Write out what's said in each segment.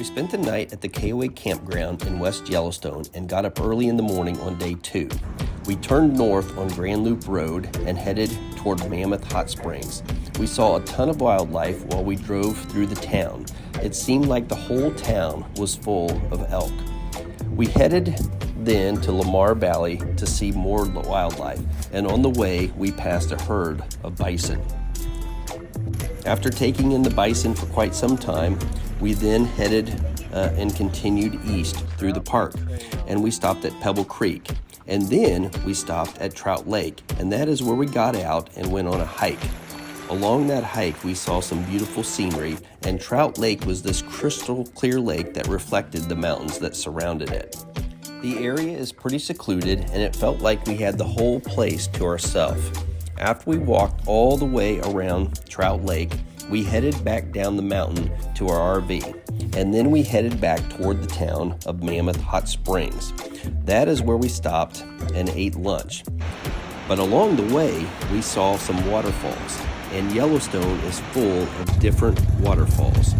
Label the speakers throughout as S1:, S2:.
S1: We spent the night at the KOA campground in West Yellowstone and got up early in the morning on day 2. We turned north on Grand Loop Road and headed toward Mammoth Hot Springs. We saw a ton of wildlife while we drove through the town. It seemed like the whole town was full of elk. We headed then to Lamar Valley to see more wildlife, and on the way we passed a herd of bison. After taking in the bison for quite some time, we then headed and continued east through the park, and we stopped at Pebble Creek, and then we stopped at Trout Lake, and that is where we got out and went on a hike. Along that hike, we saw some beautiful scenery, and Trout Lake was this crystal clear lake that reflected the mountains that surrounded it. The area is pretty secluded, and it felt like we had the whole place to ourselves. After we walked all the way around Trout Lake, we headed back down the mountain to our RV, and then we headed back toward the town of Mammoth Hot Springs. That is where we stopped and ate lunch. But along the way, we saw some waterfalls, and Yellowstone is full of different waterfalls.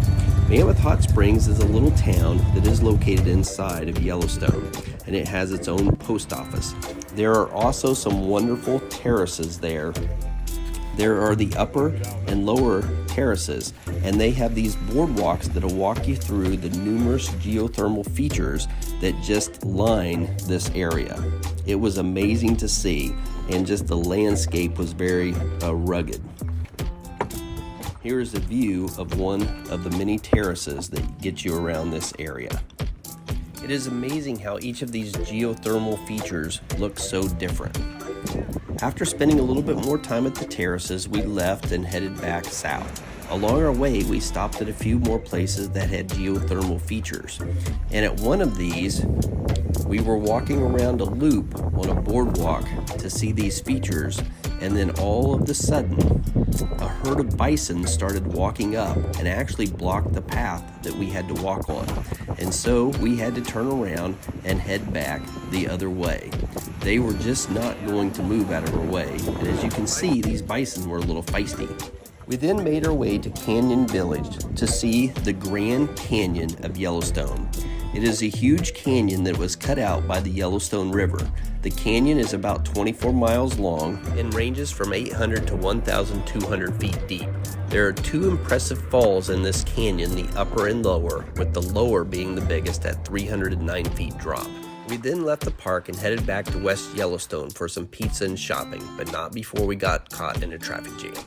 S1: Mammoth Hot Springs is a little town that is located inside of Yellowstone, and it has its own post office. There are also some wonderful terraces there. There are the upper and lower terraces, and they have these boardwalks that will walk you through the numerous geothermal features that just line this area. It was amazing to see, and just the landscape was very rugged. Here is a view of one of the many terraces that get you around this area. It is amazing how each of these geothermal features look so different. After spending a little bit more time at the terraces, we left and headed back south. Along our way, we stopped at a few more places that had geothermal features. And at one of these, we were walking around a loop on a boardwalk to see these features, and then all of a sudden, a herd of bison started walking up and actually blocked the path that we had to walk on. And so we had to turn around and head back the other way. They were just not going to move out of our way. And as you can see, these bison were a little feisty. We then made our way to Canyon Village to see the Grand Canyon of Yellowstone. It is a huge canyon that was cut out by the Yellowstone River. The canyon is about 24 miles long and ranges from 800 to 1,200 feet deep. There are 2 impressive falls in this canyon, the upper and lower, with the lower being the biggest at 309 feet drop. We then left the park and headed back to West Yellowstone for some pizza and shopping, but not before we got caught in a traffic jam.